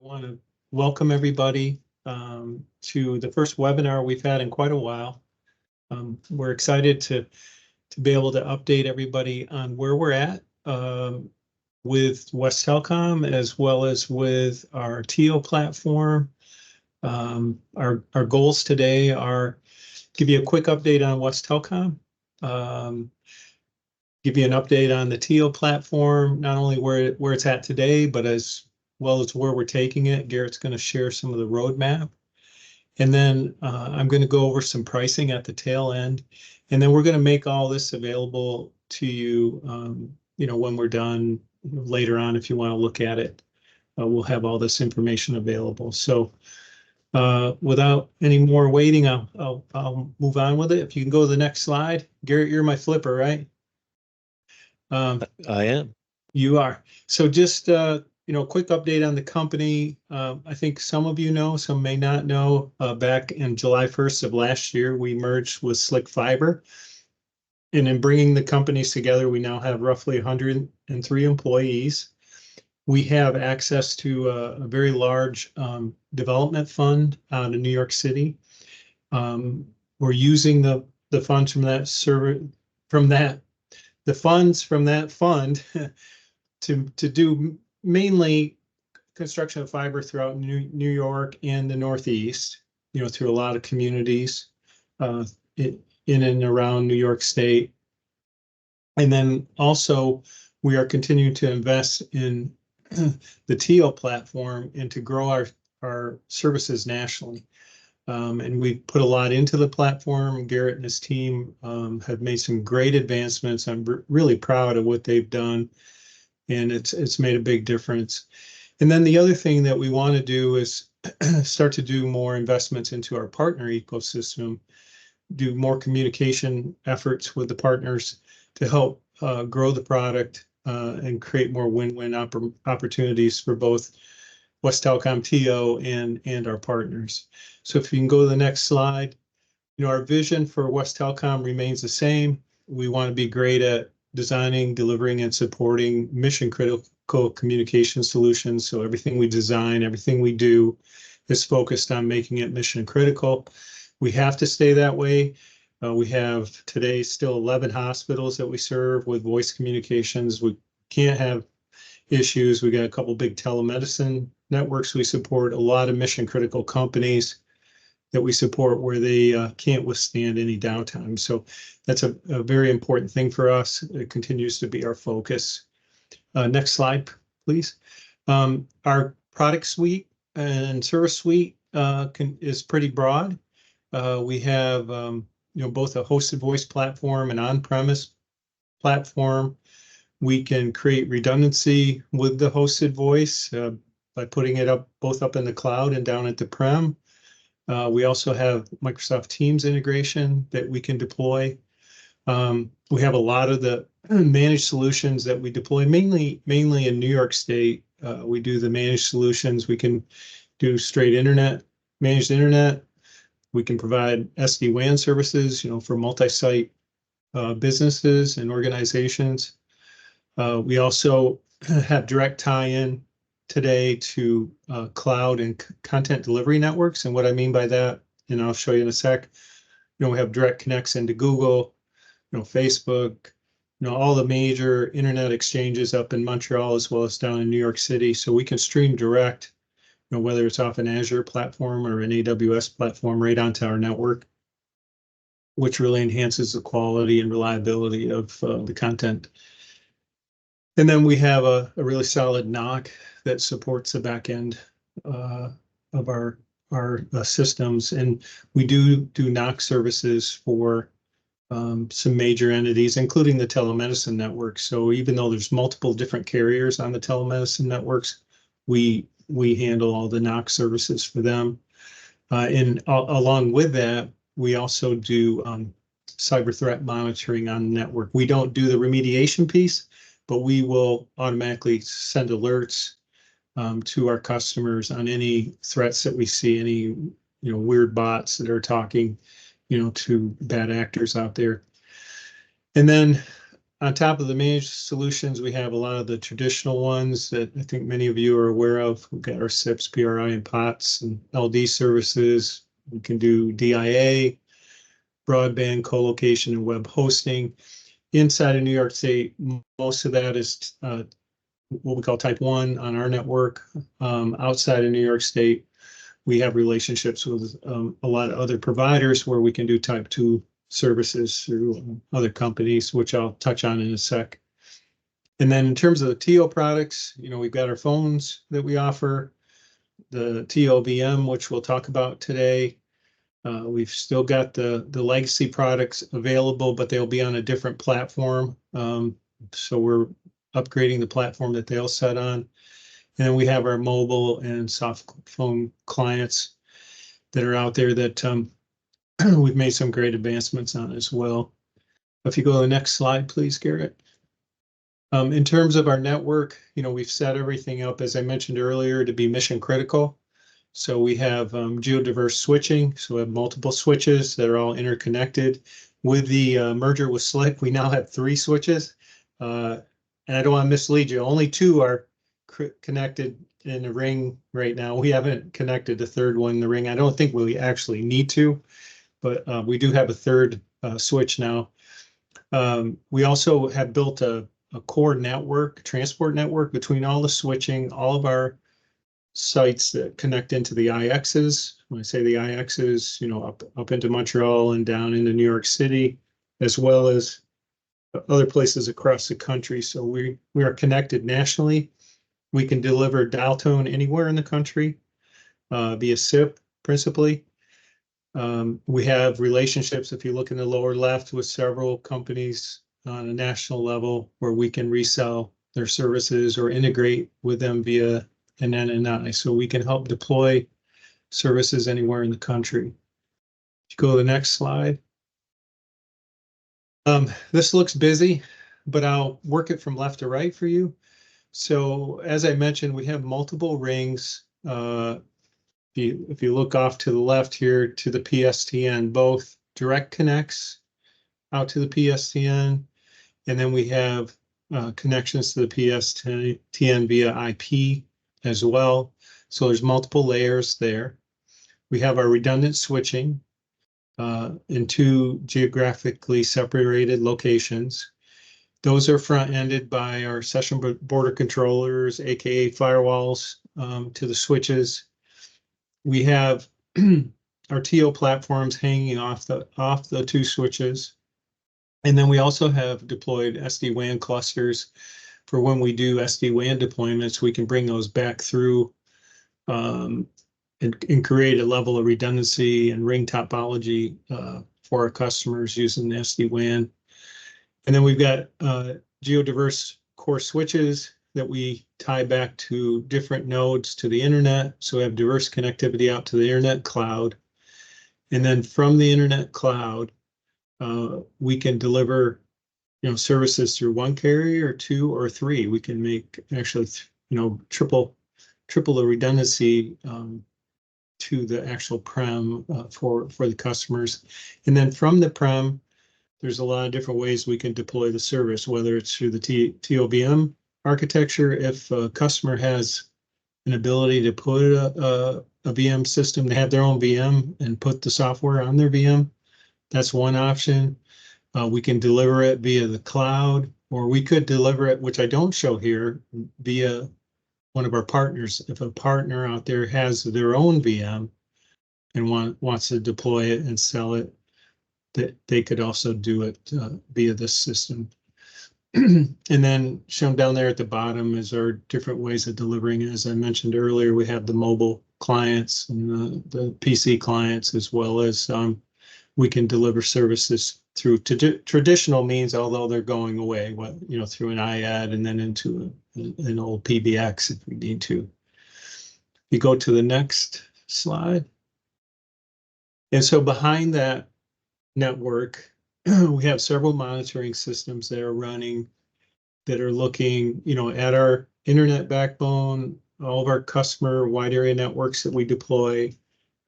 I want to welcome everybody to the first webinar we've had in quite a while. We're excited to be able to update everybody on where we're at with West Telecom as well as with our Teo platform. Our goals today are give you a quick update on West Telecom, give you an update on the Teo platform, not only where it's at today, but as well as where we're taking it. Garrett's going to share some of the roadmap. And then I'm going to go over some pricing at the tail end. And then we're going to make all this available to you, when we're done later on, if you want to look at it. We'll have all this information available. So without any more waiting, I'll move on with it. If you can go to the next slide. Garrett, you're my flipper, right? I am. You are. So just quick update on the company. I think some of you know, some may not know. Back in July 1st of last year, we merged with Slick Fiber. And in bringing the companies together, we now have roughly 103 employees. We have access to a very large development fund out in New York City. We're using the funds from the funds from that fund to do mainly construction of fiber throughout New York and the Northeast, through a lot of communities in and around New York State. And then also we are continuing to invest in the Teo platform and to grow our services nationally. And we put a lot into the platform. Garrett and his team have made some great advancements. I'm really proud of what they've done, and it's made a big difference. And then the other thing that we want to do is start to do more investments into our partner ecosystem, do more communication efforts with the partners to help grow the product and create more win-win opportunities for both West Telecom, Teo, and our partners. So if you can go to the next slide, our vision for West Telecom remains the same. We want to be great at designing, delivering, and supporting mission-critical communication solutions. So everything we design, everything we do is focused on making it mission-critical. We have to stay that way. We have today still 11 hospitals that we serve with voice communications. We can't have issues. We got a couple big telemedicine networks we support, a lot of mission critical companies that we support where they can't withstand any downtime. So that's a very important thing for us. It continues to be our focus. Next slide, please. Our product suite and service suite is pretty broad. We have both a hosted voice platform and on-premise platform. We can create redundancy with the hosted voice by putting it both up in the cloud and down at the prem. We also have Microsoft Teams integration that we can deploy. We have a lot of the managed solutions that we deploy, mainly in New York State. We do the managed solutions. We can do straight internet, managed internet. We can provide SD-WAN services, for multi-site businesses and organizations. We also have direct tie-in today to cloud and content delivery networks. And what I mean by that, and I'll show you in a sec, we have direct connects into Google, Facebook, all the major internet exchanges up in Montreal as well as down in New York City. So we can stream direct, whether it's off an Azure platform or an AWS platform right onto our network, which really enhances the quality and reliability of the content. And then we have a really solid NOC that supports the back end of our systems. And we do NOC services for some major entities, including the telemedicine network. So even though there's multiple different carriers on the telemedicine networks, we handle all the NOC services for them. And along with that, we also do cyber threat monitoring on the network. We don't do the remediation piece, but we will automatically send alerts to our customers on any threats that we see, any weird bots that are talking to bad actors out there. And then On top of the managed solutions, we have a lot of the traditional ones that I think many of you are aware of. We've got our SIPs, PRI, and POTS, and LD services. We can do DIA, broadband co-location, and web hosting. Inside of New York State, most of that is what we call type 1 on our network. Outside of New York State, we have relationships with a lot of other providers where we can do type 2 services through other companies, which I'll touch on in a sec. And then in terms of the Teo products, we've got our phones that we offer, the Teo VM, which we'll talk about today. We've still got the legacy products available, but they'll be on a different platform. So we're upgrading the platform that they'll set on. And then we have our mobile and soft phone clients that are out there that we've made some great advancements on as well. If you go to the next slide, please, Garrett. In terms of our network, we've set everything up, as I mentioned earlier, to be mission critical. So we have geodiverse switching. So we have multiple switches that are all interconnected. With the merger with Slick, we now have 3 switches. And I don't want to mislead you. Only 2 are connected in the ring right now. We haven't connected the 3rd one in the ring. I don't think we actually need to, but we do have a 3rd switch now. We also have built a core network, transport network between all the switching, all of our sites that connect into the IXs. When I say the IXs, up into Montreal and down into New York City, as well as other places across the country. So we are connected nationally. We can deliver dial tone anywhere in the country via SIP principally. We have relationships, if you look in the lower left, with several companies on a national level where we can resell their services or integrate with them via an NNI. So we can help deploy services anywhere in the country. If you go to the next slide. This looks busy, but I'll work it from left to right for you. So as I mentioned, we have multiple rings. If you look off to the left here to the PSTN, both direct connects out to the PSTN, and then we have connections to the PSTN via IP as well. So there's multiple layers there. We have our redundant switching in 2 geographically separated locations. Those are front-ended by our session border controllers, aka firewalls, to the switches. We have our Teo platforms hanging off the 2 switches. And then we also have deployed SD-WAN clusters for when we do SD-WAN deployments. We can bring those back through and create a level of redundancy and ring topology for our customers using the SD-WAN. And then we've got geodiverse core switches that we tie back to different nodes to the internet. So we have diverse connectivity out to the internet cloud. And then from the internet cloud, we can deliver services through 1 carrier or 2 or 3. We can make actually triple the redundancy to the actual prem for the customers. And then from the prem, there's a lot of different ways we can deploy the service, whether it's through the Teo VM architecture. If a customer has an ability to put a VM system, they have their own VM and put the software on their VM, that's one option. We can deliver it via the cloud, or we could deliver it, which I don't show here, via one of our partners. If a partner out there has their own VM and wants to deploy it and sell it, that they could also do it via this system. And then shown down there at the bottom is our different ways of delivering. As I mentioned earlier, we have the mobile clients and the PC clients, as well as we can deliver services through traditional means, although they're going away, through an IAD and then into an old PBX if we need to. You go to the next slide. And so behind that network, we have several monitoring systems that are running, that are looking, at our internet backbone, all of our customer wide area networks that we deploy.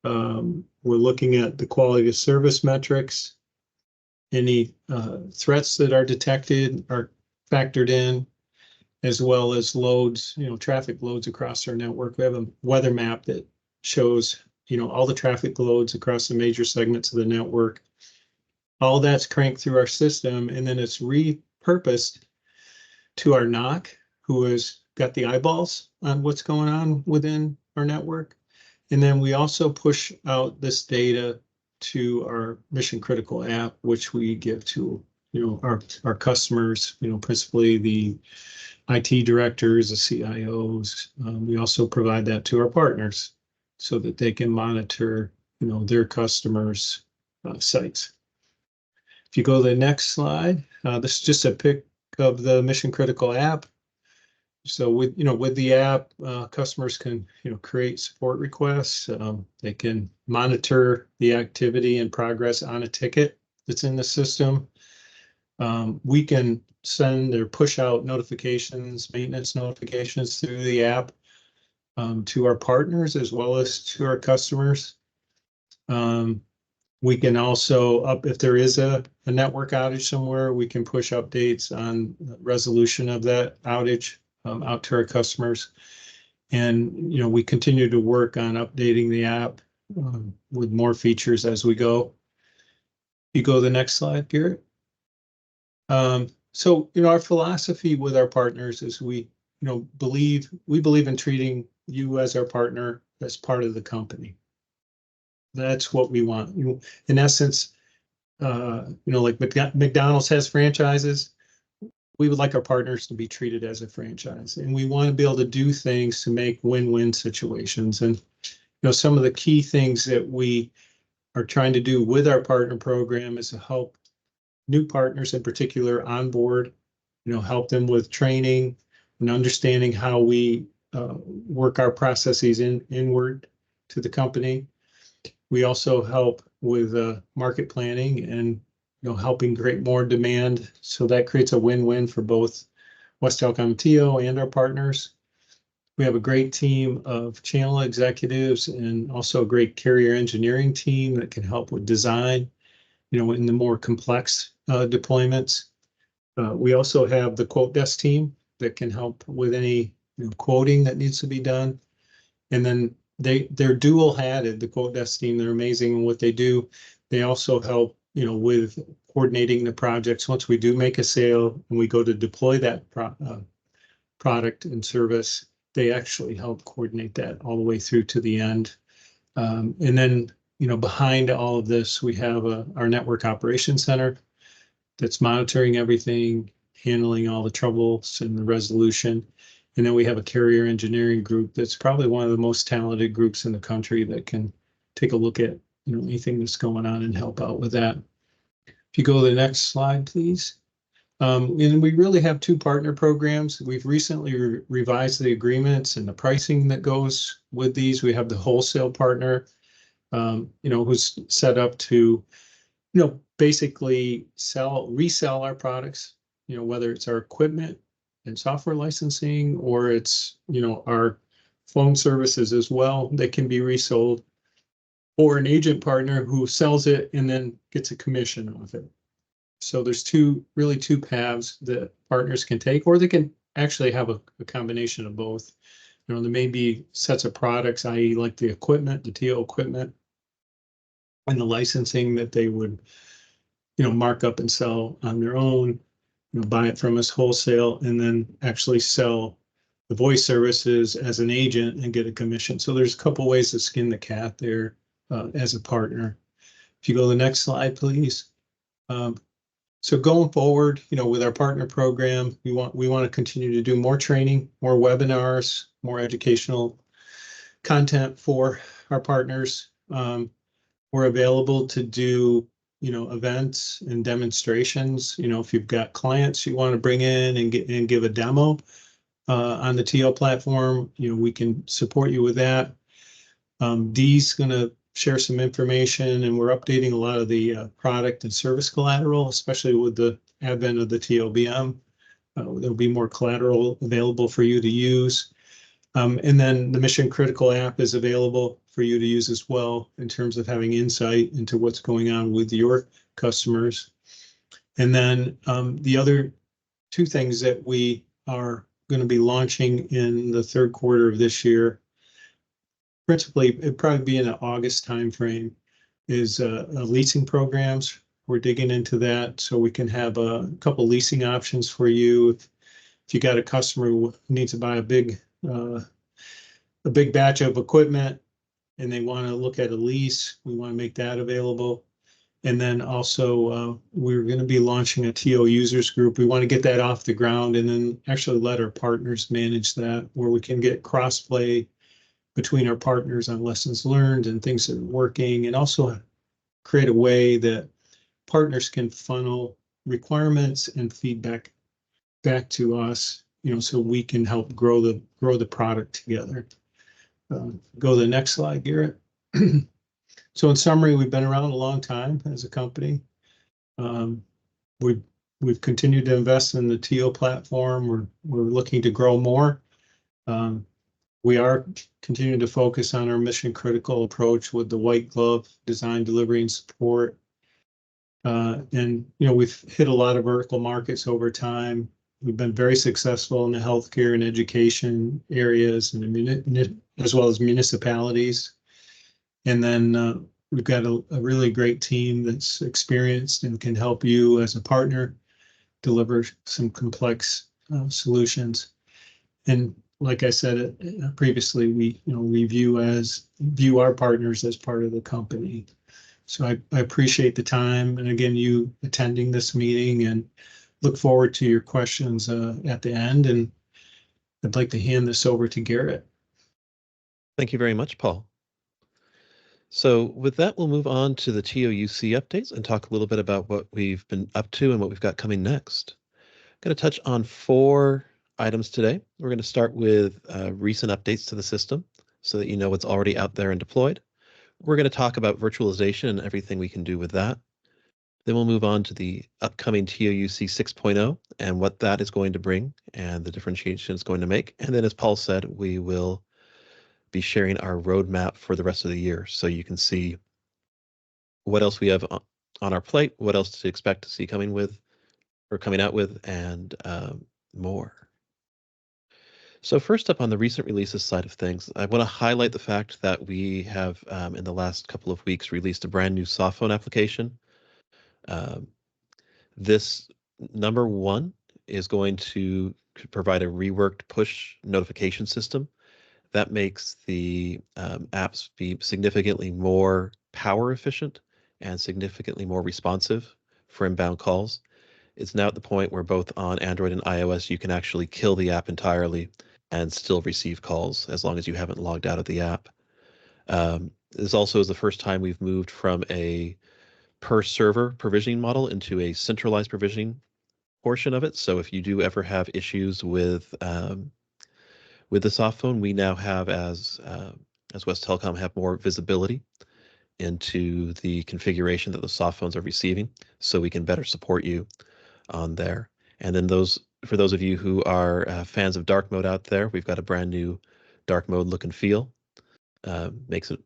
We're looking at the quality of service metrics, any threats that are detected are factored in, as well as loads, traffic loads across our network. We have a weather map that shows, all the traffic loads across the major segments of the network. All that's cranked through our system, and then it's repurposed to our NOC, who has got the eyeballs on what's going on within our network. And then we also push out this data to our mission critical app, which we give to our customers, principally the IT directors, the CIOs. We also provide that to our partners so that they can monitor their customers' sites. If you go to the next slide, this is just a pic of the mission critical app. So with the app, customers can create support requests. They can monitor the activity and progress on a ticket that's in the system. We can send or push out notifications, maintenance notifications through the app to our partners as well as to our customers. We can also, if there is a network outage somewhere, we can push updates on resolution of that outage out to our customers. And, we continue to work on updating the app with more features as we go. You go to the next slide, Garrett. So, our philosophy with our partners is we believe in treating you as our partner as part of the company. That's what we want. In essence, like McDonald's has franchises, we would like our partners to be treated as a franchise, and we want to be able to do things to make win-win situations. And some of the key things that we are trying to do with our partner program is to help new partners in particular on board, help them with training and understanding how we work our processes inward to the company. We also help with market planning and helping create more demand. So that creates a win-win for both West Telecom Teo and our partners. We have a great team of channel executives and also a great carrier engineering team that can help with design, in the more complex deployments. We also have the quote desk team that can help with any quoting that needs to be done. And then they're dual-hatted, the quote desk team. They're amazing in what they do. They also help with coordinating the projects. Once we do make a sale and we go to deploy that product and service, they actually help coordinate that all the way through to the end. And then, behind all of this, we have our network operations center that's monitoring everything, handling all the troubles and the resolution. And then we have a carrier engineering group that's probably one of the most talented groups in the country that can take a look at anything that's going on and help out with that. If you go to the next slide, please. And we really have two partner programs. We've recently revised the agreements and the pricing that goes with these. We have the wholesale partner, who's set up to, basically resell our products, whether it's our equipment and software licensing, or it's, our phone services as well. They can be resold, or an agent partner who sells it and then gets a commission off it. So there's two paths that partners can take, or they can actually have a combination of both. There may be sets of products, i.e. like the equipment, the Teo equipment, and the licensing that they would, mark up and sell on their own, buy it from us wholesale, and then actually sell the voice services as an agent and get a commission. So there's a couple ways to skin the cat there as a partner. If you go to the next slide, please. So going forward, with our partner program, we want to continue to do more training, more webinars, more educational content for our partners. We're available to do, events and demonstrations. If you've got clients you want to bring in and give a demo on the Teo platform, we can support you with that. Dee's going to share some information, and we're updating a lot of the product and service collateral, especially with the advent of the Teo VM. There'll be more collateral available for you to use. And then the mission critical app is available for you to use as well in terms of having insight into what's going on with your customers. And then the other two things that we are going to be launching in the third quarter of this year, principally it'd probably be in the August timeframe, is leasing programs. We're digging into that so we can have a couple leasing options for you. If you got a customer who needs to buy a big batch of equipment and they want to look at a lease, we want to make that available. And then also, we're going to be launching a Teo users group. We want to get that off the ground and then actually let our partners manage that, where we can get cross-play between our partners on lessons learned and things that are working, and also create a way that partners can funnel requirements and feedback back to us, so we can help grow the product together. Go to the next slide, Garrett. So in summary, we've been around a long time as a company. We've continued to invest in the Teo platform. We're looking to grow more. We are continuing to focus on our mission critical approach with the white glove design, delivery, and support. And we've hit a lot of vertical markets over time. We've been very successful in the healthcare and education areas, and as well as municipalities. And then we've got a really great team that's experienced and can help you as a partner deliver some complex solutions. And like I said previously, we view our partners as part of the company. So I appreciate the time, and again, you attending this meeting, and look forward to your questions at the end. And I'd like to hand this over to Garrett. Thank you very much, Paul. So with that, we'll move on to the Teo UC updates and talk a little bit about what we've been up to and what we've got coming next. I'm going to touch on 4 items today. We're going to start with recent updates to the system so that you know what's already out there and deployed. We're going to talk about virtualization and everything we can do with that. Then we'll move on to the upcoming Teo UC 6.0 and what that is going to bring and the differentiation it's going to make. And then, as Paul said, we will be sharing our roadmap for the rest of the year so you can see what else we have on our plate, what else to expect to see coming out with, and more. So first up, on the recent releases side of things, I want to highlight the fact that we have in the last couple of weeks released a brand new soft phone application. This number 1 is going to provide a reworked push notification system that makes the apps be significantly more power efficient and significantly more responsive for inbound calls. It's now at the point where both on Android and iOS, you can actually kill the app entirely and still receive calls as long as you haven't logged out of the app. This also is the first time we've moved from a per server provisioning model into a centralized provisioning portion of it. So if you do ever have issues with the soft phone, we now have, as West Telecom, have more visibility into the configuration that the soft phones are receiving, so we can better support you on there. And then for those of you who are fans of dark mode out there, we've got a brand new dark mode look and feel. Makes it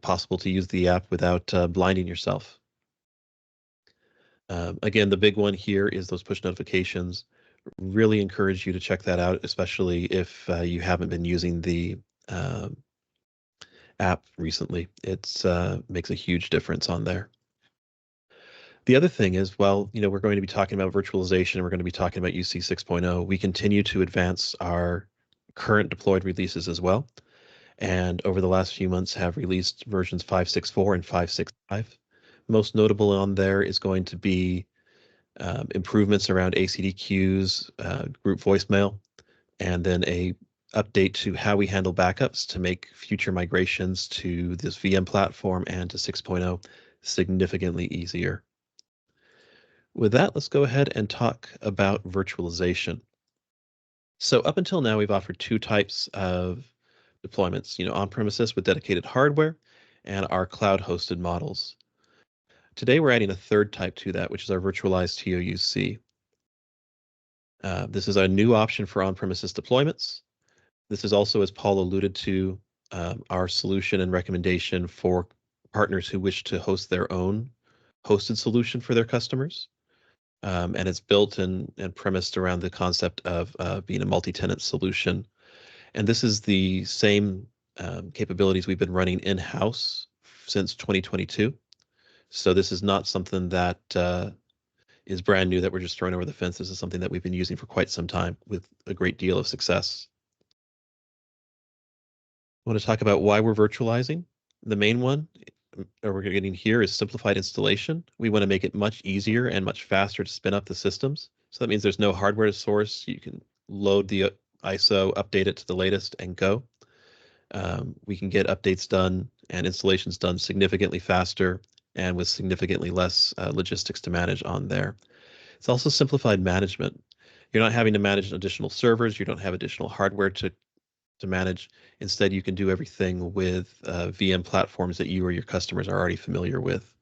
possible to use the app without blinding yourself. Again, the big one here is those push notifications. Really encourage you to check that out, especially if you haven't been using the app recently. It makes a huge difference on there. The other thing is, we're going to be talking about virtualization, and we're going to be talking about UC 6.0. We continue to advance our current deployed releases as well, and over the last few months have released versions 5.6.4 and 5.6.5. Most notable on there is going to be improvements around ACD queues, group voicemail, and then a update to how we handle backups to make future migrations to this VM platform and to 6.0 significantly easier. With that, let's go ahead and talk about virtualization. So up until now, we've offered 2 types of deployments, on-premises with dedicated hardware and our cloud-hosted models. Today, we're adding a 3rd type to that, which is our virtualized Teo UC. This is a new option for on-premises deployments. This is also, as Paul alluded to, our solution and recommendation for partners who wish to host their own hosted solution for their customers. and it's built and premised around the concept of being a multi-tenant solution. And this is the same capabilities we've been running in-house since 2022. So this is not something that is brand new that we're just throwing over the fence. This is something that we've been using for quite some time with a great deal of success. I want to talk about why we're virtualizing. The main one we're getting here is simplified installation. We want to make it much easier and much faster to spin up the systems. So that means there's no hardware to source. You can load the ISO, update it to the latest, and go. We can get updates done and installations done significantly faster and with significantly less logistics to manage on there. It's also simplified management. You're not having to manage additional servers. You don't have additional hardware to manage. Instead, you can do everything with VM platforms that you or your customers are already familiar with.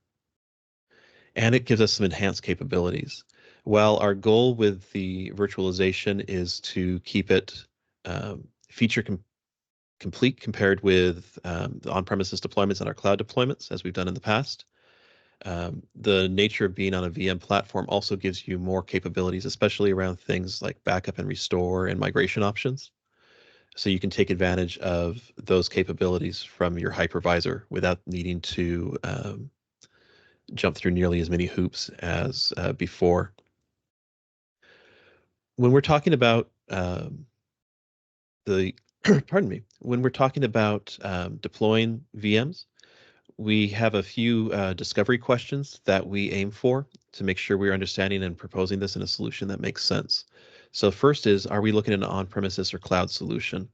And it gives us some enhanced capabilities. While our goal with the virtualization is to keep it feature complete compared with the on-premises deployments and our cloud deployments, as we've done in the past, the nature of being on a VM platform also gives you more capabilities, especially around things like backup and restore and migration options. So you can take advantage of those capabilities from your hypervisor without needing to jump through nearly as many hoops as before. When we're talking about pardon me, when we're talking about deploying VMs, we have a few discovery questions that we aim for to make sure we're understanding and proposing this in a solution that makes sense. So first is, are we looking at an on-premises or cloud solution?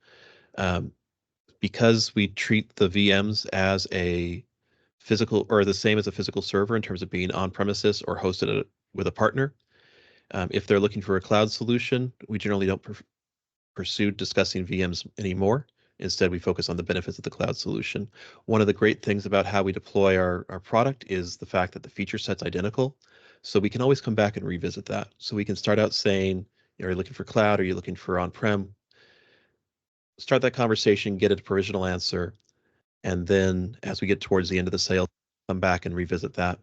Because we treat the VMs as a physical or the same as a physical server in terms of being on-premises or hosted with a partner. If they're looking for a cloud solution, we generally don't pursue discussing VMs anymore. Instead, we focus on the benefits of the cloud solution. One of the great things about how we deploy our product is the fact that the feature set's identical. So we can always come back and revisit that. So we can start out saying, are you looking for cloud? Are you looking for on-prem? Start that conversation, get a provisional answer, and then as we get towards the end of the sale, come back and revisit that.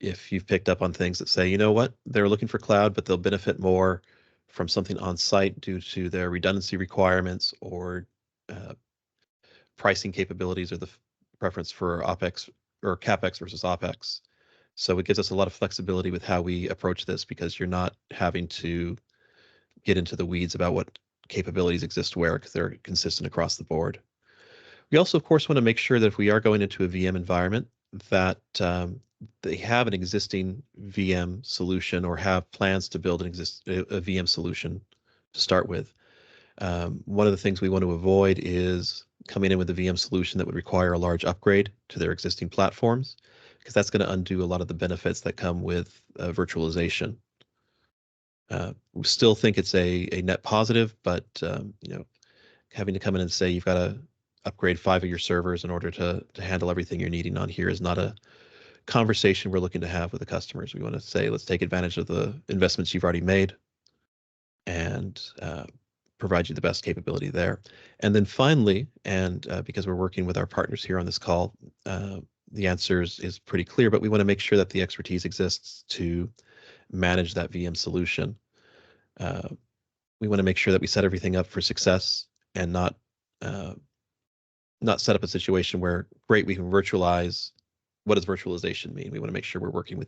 If you've picked up on things that say, you know what, they're looking for cloud, but they'll benefit more from something on site due to their redundancy requirements or pricing capabilities or the preference for OpEx or CapEx versus OpEx. So it gives us a lot of flexibility with how we approach this because you're not having to get into the weeds about what capabilities exist where because they're consistent across the board. We also, of course, want to make sure that if we are going into a VM environment, that they have an existing VM solution or have plans to build a VM solution to start with. One of the things we want to avoid is coming in with a VM solution that would require a large upgrade to their existing platforms, because that's going to undo a lot of the benefits that come with virtualization. We still think it's a net positive, but having to come in and say you've got to upgrade 5 of your servers in order to handle everything you're needing on here is not a conversation we're looking to have with the customers. We want to say, let's take advantage of the investments you've already made and provide you the best capability there. And then finally, and because we're working with our partners here on this call, the answer is pretty clear, but we want to make sure that the expertise exists to manage that VM solution. We want to make sure that we set everything up for success and not set up a situation where, great, we can virtualize. What does virtualization mean? We want to make sure we're working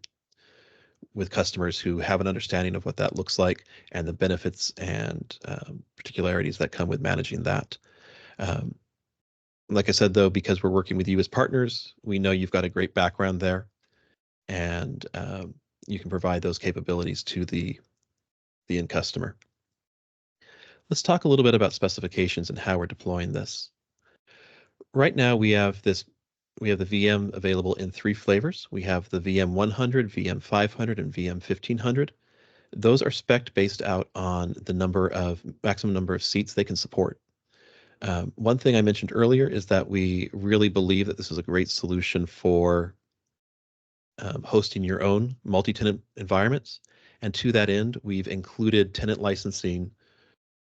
with customers who have an understanding of what that looks like and the benefits and particularities that come with managing that. Like I said, though, because we're working with you as partners, we know you've got a great background there, and you can provide those capabilities to the end customer. Let's talk a little bit about specifications and how we're deploying this. Right now, we have the VM available in 3 flavors. We have the VM 100, VM 500, and VM 1500. Those are spec'd based out on the maximum number of seats they can support. One thing I mentioned earlier is that we really believe that this is a great solution for hosting your own multi-tenant environments. And to that end, we've included tenant licensing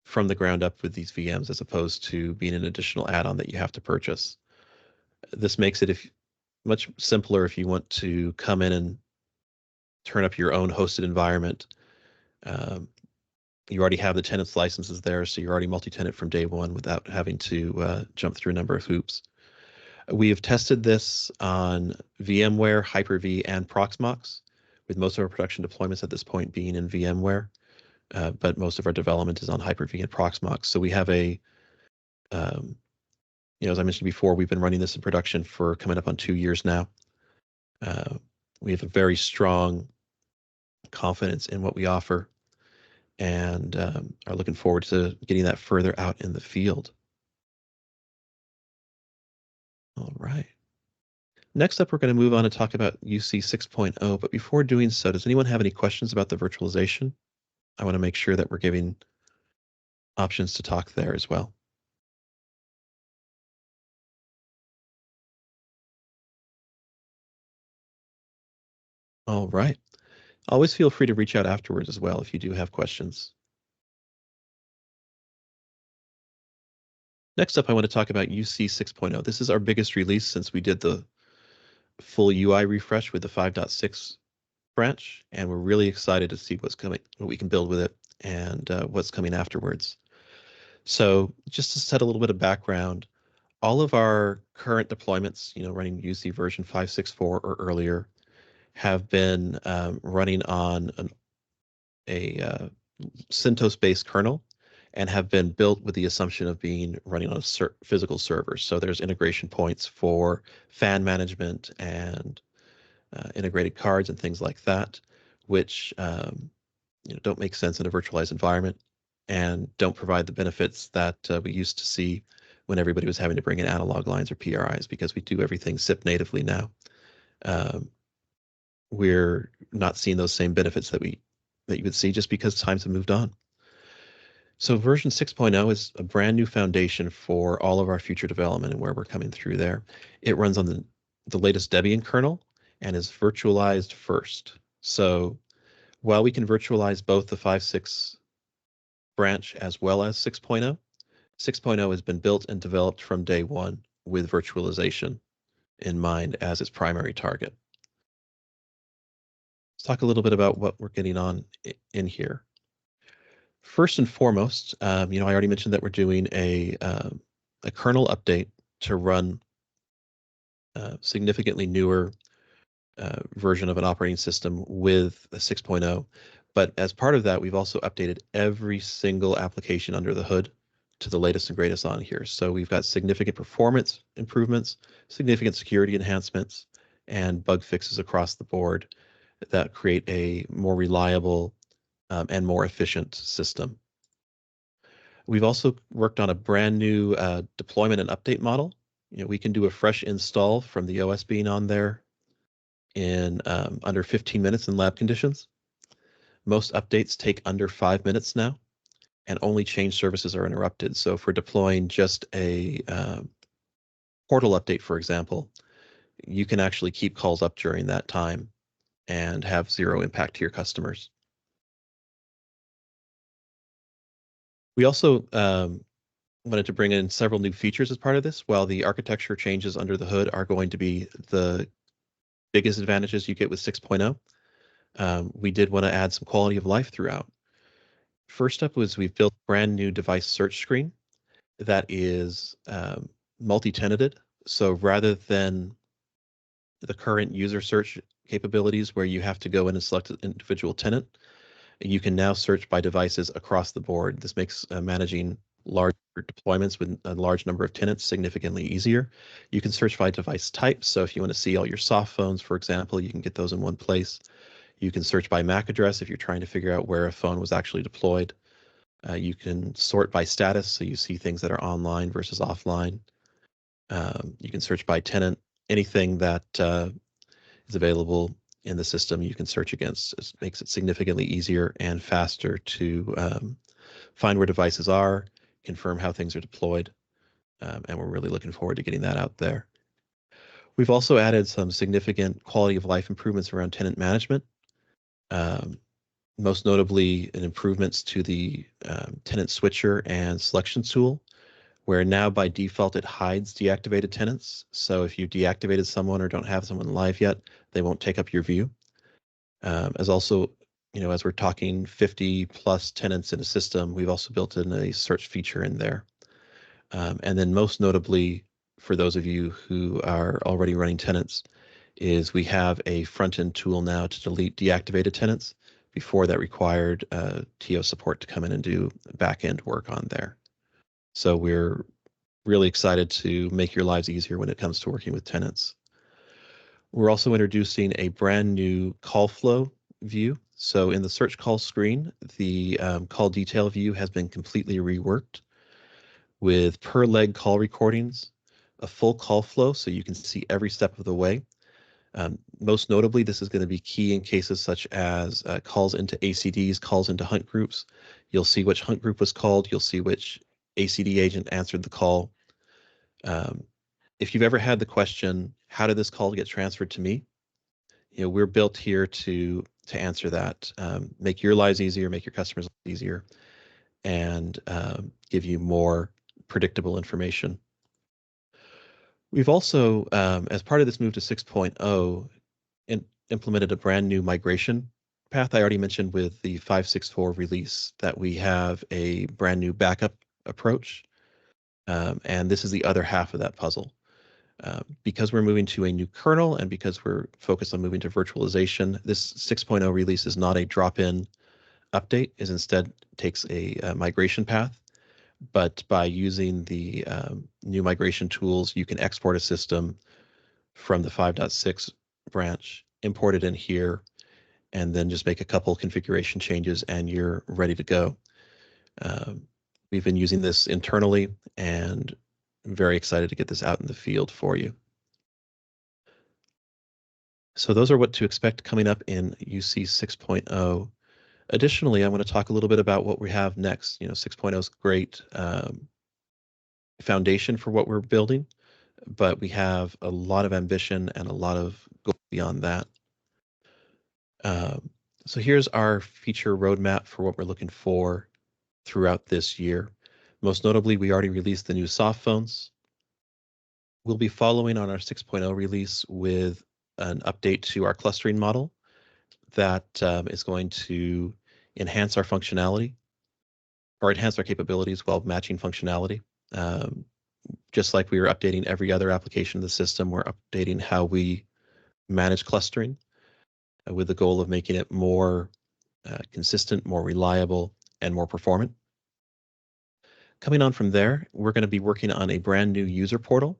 from the ground up with these VMs as opposed to being an additional add-on that you have to purchase. This makes it much simpler if you want to come in and turn up your own hosted environment. You already have the tenant's licenses there, so you're already multi-tenant from day one without having to jump through a number of hoops. We have tested this on VMware, Hyper-V, and Proxmox, with most of our production deployments at this point being in VMware, but most of our development is on Hyper-V and Proxmox. So we have a, as I mentioned before, we've been running this in production for coming up on 2 years now. We have a very strong confidence in what we offer and are looking forward to getting that further out in the field. All right. Next up, we're going to move on and talk about UC 6.0. But before doing so, does anyone have any questions about the virtualization? I want to make sure that we're giving options to talk there as well. All right. Always feel free to reach out afterwards as well if you do have questions. Next up, I want to talk about UC 6.0. This is our biggest release since we did the full UI refresh with the 5.6 branch, and we're really excited to see what's coming, what we can build with it, and what's coming afterwards. So just to set a little bit of background, all of our current deployments, running UC version 5.6.4 or earlier, have been running on a CentOS-based kernel and have been built with the assumption of being running on a physical server. So there's integration points for fan management and integrated cards and things like that, which don't make sense in a virtualized environment and don't provide the benefits that we used to see when everybody was having to bring in analog lines or PRIs, because we do everything SIP natively now. We're not seeing those same benefits that you would see just because times have moved on. So version 6.0 is a brand new foundation for all of our future development and where we're coming through there. It runs on the latest Debian kernel and is virtualized first. So while we can virtualize both the 5.6 branch as well as 6.0, 6.0 has been built and developed from day one with virtualization in mind as its primary target. Let's talk a little bit about what we're getting on in here. First and foremost, I already mentioned that we're doing a kernel update to run a significantly newer version of an operating system with a 6.0. But as part of that, we've also updated every single application under the hood to the latest and greatest on here. So we've got significant performance improvements, significant security enhancements, and bug fixes across the board that create a more reliable and more efficient system. We've also worked on a brand new deployment and update model. We can do a fresh install from the OS being on there in under 15 minutes in lab conditions. Most updates take under 5 minutes now, and only change services are interrupted. So if we're deploying just a portal update, for example, you can actually keep calls up during that time and have zero impact to your customers. We also wanted to bring in several new features as part of this. While the architecture changes under the hood are going to be the biggest advantages you get with 6.0, we did want to add some quality of life throughout. First up was we've built a brand new device search screen that is multi-tenanted. So rather than the current user search capabilities where you have to go in and select an individual tenant, you can now search by devices across the board. This makes managing large deployments with a large number of tenants significantly easier. You can search by device type. So if you want to see all your soft phones, for example, you can get those in one place. You can search by MAC address if you're trying to figure out where a phone was actually deployed. You can sort by status, so you see things that are online versus offline. You can search by tenant. Anything that is available in the system you can search against. It makes it significantly easier and faster to find where devices are, confirm how things are deployed, and we're really looking forward to getting that out there. We've also added some significant quality of life improvements around tenant management, most notably improvements to the tenant switcher and selection tool, where now by default it hides deactivated tenants. So if you deactivated someone or don't have someone live yet, they won't take up your view. As also, as we're talking 50 plus tenants in a system, we've also built in a search feature in there. And then most notably, for those of you who are already running tenants, is we have a front-end tool now to delete deactivated tenants. Before that required Teo support to come in and do back-end work on there. So we're really excited to make your lives easier when it comes to working with tenants. We're also introducing a brand new call flow view. So in the search call screen, the call detail view has been completely reworked with per leg call recordings, a full call flow so you can see every step of the way. Most notably, this is going to be key in cases such as calls into ACDs, calls into hunt groups. You'll see which hunt group was called. You'll see which ACD agent answered the call. If you've ever had the question, how did this call get transferred to me? We're built here to answer that, make your lives easier, make your customers easier, and give you more predictable information. We've also, as part of this move to 6.0, implemented a brand new migration path. I already mentioned with the 5.6.4 release that we have a brand new backup approach. And this is the other half of that puzzle. Because we're moving to a new kernel and because we're focused on moving to virtualization, this 6.0 release is not a drop-in update, is instead takes a migration path. But by using the new migration tools, you can export a system from the 5.6 branch, import it in here, and then just make a couple configuration changes and you're ready to go. We've been using this internally and I'm very excited to get this out in the field for you. So those are what to expect coming up in UC 6.0. Additionally, I want to talk a little bit about what we have next. 6.0 is great foundation for what we're building, but we have a lot of ambition and a lot of goals beyond that. So here's our feature roadmap for what we're looking for throughout this year. Most notably, we already released the new soft phones. We'll be following on our 6.0 release with an update to our clustering model that is going to enhance our functionality or enhance our capabilities while matching functionality. Just like we were updating every other application in the system, we're updating how we manage clustering with the goal of making it more consistent, more reliable, and more performant. Coming on from there, we're going to be working on a brand new user portal.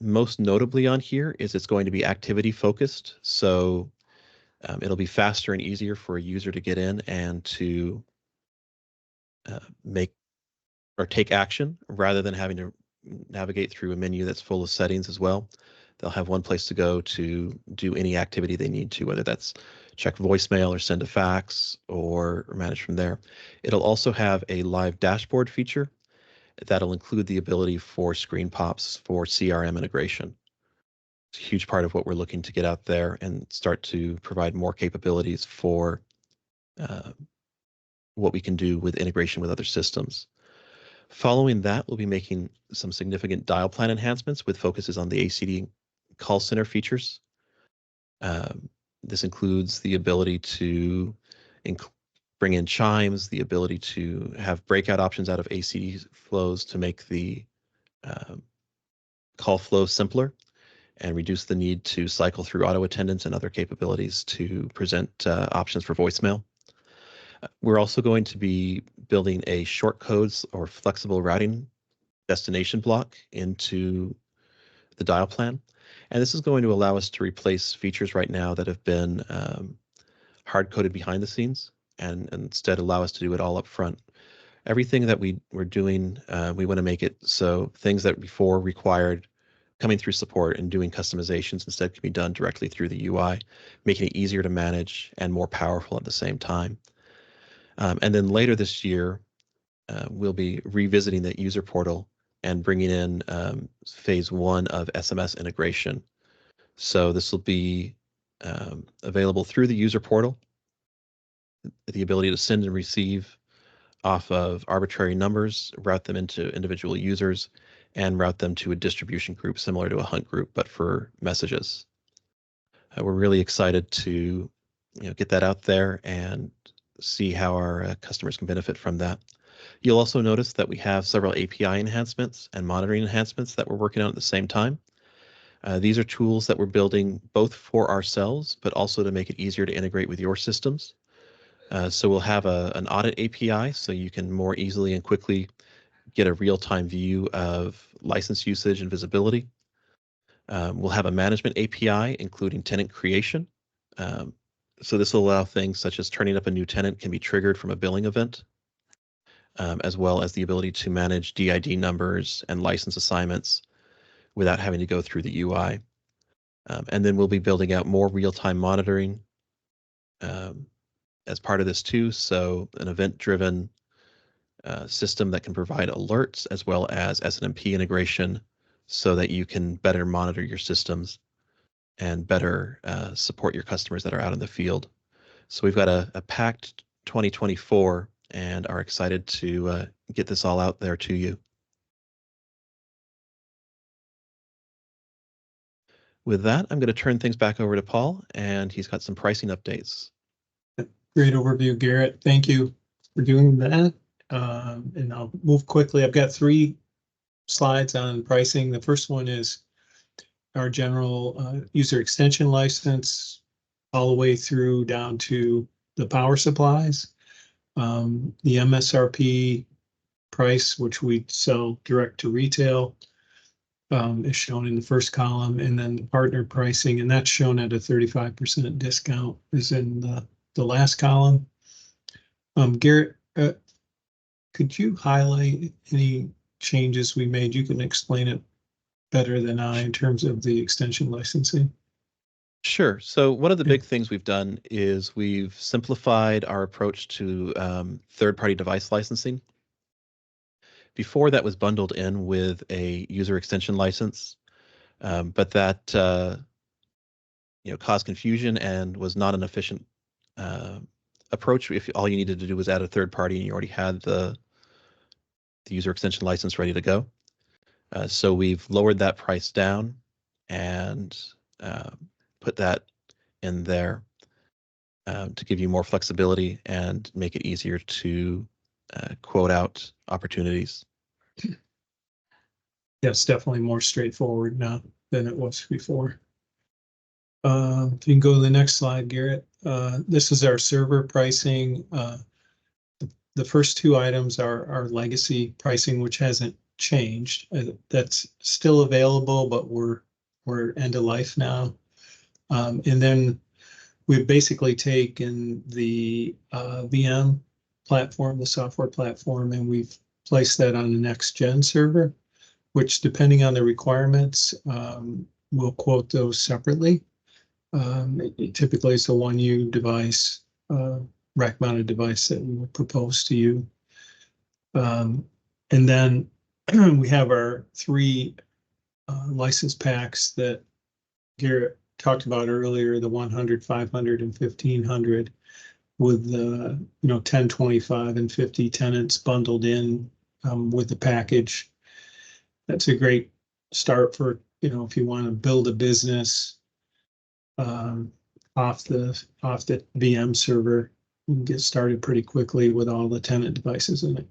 Most notably on here is it's going to be activity focused. So it'll be faster and easier for a user to get in and to make or take action rather than having to navigate through a menu that's full of settings as well. They'll have one place to go to do any activity they need to, whether that's check voicemail or send a fax or manage from there. It'll also have a live dashboard feature that'll include the ability for screen pops for CRM integration. It's a huge part of what we're looking to get out there and start to provide more capabilities for what we can do with integration with other systems. Following that, we'll be making some significant dial plan enhancements with focuses on the ACD call center features. This includes the ability to bring in chimes, the ability to have breakout options out of ACD flows to make the call flow simpler and reduce the need to cycle through auto attendance and other capabilities to present options for voicemail. We're also going to be building a short codes or flexible routing destination block into the dial plan. And this is going to allow us to replace features right now that have been hard-coded behind the scenes and instead allow us to do it all up front. Everything that we're doing, we want to make it so things that before required coming through support and doing customizations instead can be done directly through the UI, making it easier to manage and more powerful at the same time. And then later this year, we'll be revisiting that user portal and bringing in phase 1 of SMS integration. So this will be available through the user portal, the ability to send and receive off of arbitrary numbers, route them into individual users, and route them to a distribution group similar to a hunt group, but for messages. We're really excited to get that out there and see how our customers can benefit from that. You'll also notice that we have several API enhancements and monitoring enhancements that we're working on at the same time. These are tools that we're building both for ourselves, but also to make it easier to integrate with your systems. So we'll have an audit API, so you can more easily and quickly get a real-time view of license usage and visibility. We'll have a management API, including tenant creation. So this will allow things such as turning up a new tenant can be triggered from a billing event, as well as the ability to manage DID numbers and license assignments without having to go through the UI. And then we'll be building out more real-time monitoring as part of this too. So an event-driven system that can provide alerts as well as SNMP integration so that you can better monitor your systems and better support your customers that are out in the field. So we've got a packed 2024 and are excited to get this all out there to you. With that, I'm going to turn things back over to Paul, and he's got some pricing updates. Great overview, Garrett. Thank you for doing that. And I'll move quickly. I've got 3 slides on pricing. The first one is our general user extension license, all the way through down to the power supplies. The MSRP price, which we sell direct to retail, is shown in the first column, and then the partner pricing, and that's shown at a 35% discount, is in the last column. Garrett, could you highlight any changes we made? You can explain it better than I in terms of the extension licensing. Sure. So one of the big things we've done is we've simplified our approach to third-party device licensing. Before, that was bundled in with a user extension license, but that caused confusion and was not an efficient approach. If all you needed to do was add a third party and you already had the user extension license ready to go. So we've lowered that price down and put that in there to give you more flexibility and make it easier to quote out opportunities. Yeah, it's definitely more straightforward now than it was before. If you can go to the next slide, Garrett. This is our server pricing. The first 2 items are our legacy pricing, which hasn't changed. That's still available, but we're end of life now. And then we've basically taken the VM platform, the software platform, and we've placed that on the next gen server, which, depending on the requirements, we'll quote those separately. It typically is a 1U device, rack mounted device that we will propose to you. And then we have our 3 license packs that Garrett talked about earlier, the 100, 500, and 1500, with the 10, 25, and 50 tenants bundled in with the package. That's a great start for if you want to build a business off the VM server. You can get started pretty quickly with all the tenant devices in it.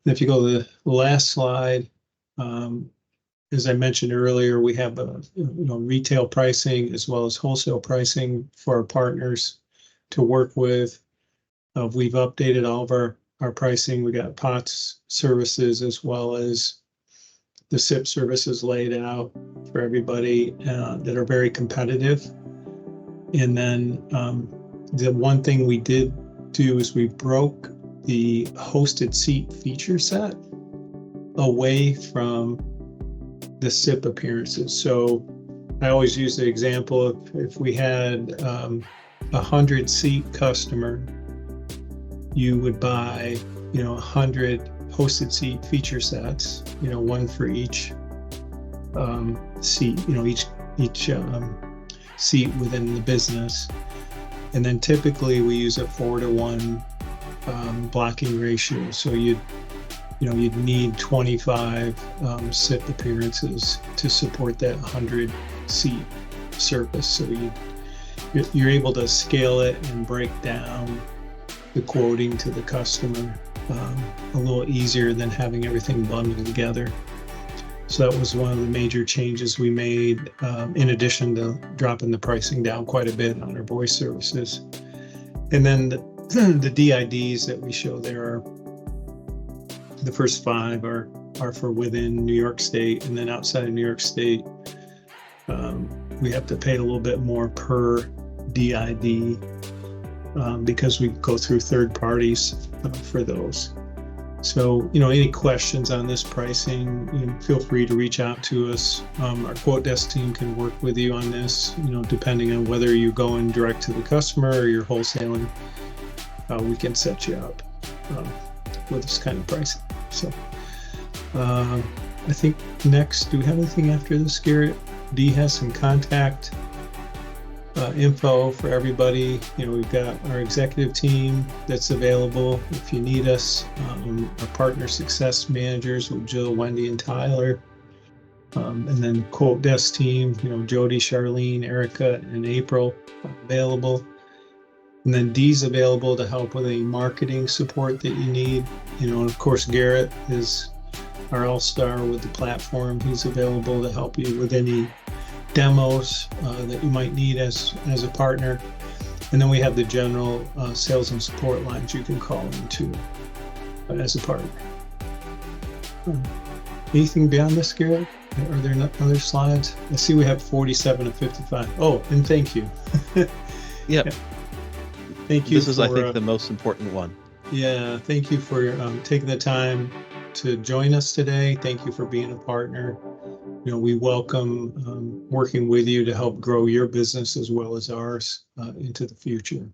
And if you go to the last slide, as I mentioned earlier, we have retail pricing as well as wholesale pricing for our partners to work with. We've updated all of our pricing. We got POTS services as well as the SIP services laid out for everybody that are very competitive. And then the one thing we did do is we broke the hosted seat feature set away from the SIP appearances. So I always use the example of if we had 100 seat customer, you would buy 100 hosted seat feature sets, one for each seat, each seat within the business. And then typically we use a 4-to-1 blocking ratio. So you'd need 25 SIP appearances to support that 100 seat service. So you're able to scale it and break down the quoting to the customer a little easier than having everything bundled together. So that was one of the major changes we made, in addition to dropping the pricing down quite a bit on our voice services. And then the DIDs that we show there are, the first 5 are for within New York State, and then outside of New York State, we have to pay a little bit more per DID because we go through third parties for those. So, any questions on this pricing, feel free to reach out to us. Our quote desk team can work with you on this, depending on whether you're going direct to the customer or you're wholesaling. We can set you up with this kind of pricing. So I think next, do we have anything after this, Garrett? Dee has some contact info for everybody. We've got our executive team that's available if you need us. Our partner success managers with Jill, Wendy, and Tyler. And then quote desk team, Jody, Charlene, Erica, and April available. And then Dee's available to help with any marketing support that you need. And of course, Garrett is our all-star with the platform. He's available to help you with any demos that you might need as a partner. And then we have the general sales and support lines you can call into as a partner. Anything beyond this, Garrett? Are there other slides? I see we have 47 of 55. Oh, and thank you. Yep. Yeah. Thank you. This is, I think, the most important one. Yeah, thank you for taking the time to join us today. Thank you for being a partner. We welcome working with you to help grow your business as well as ours into the future.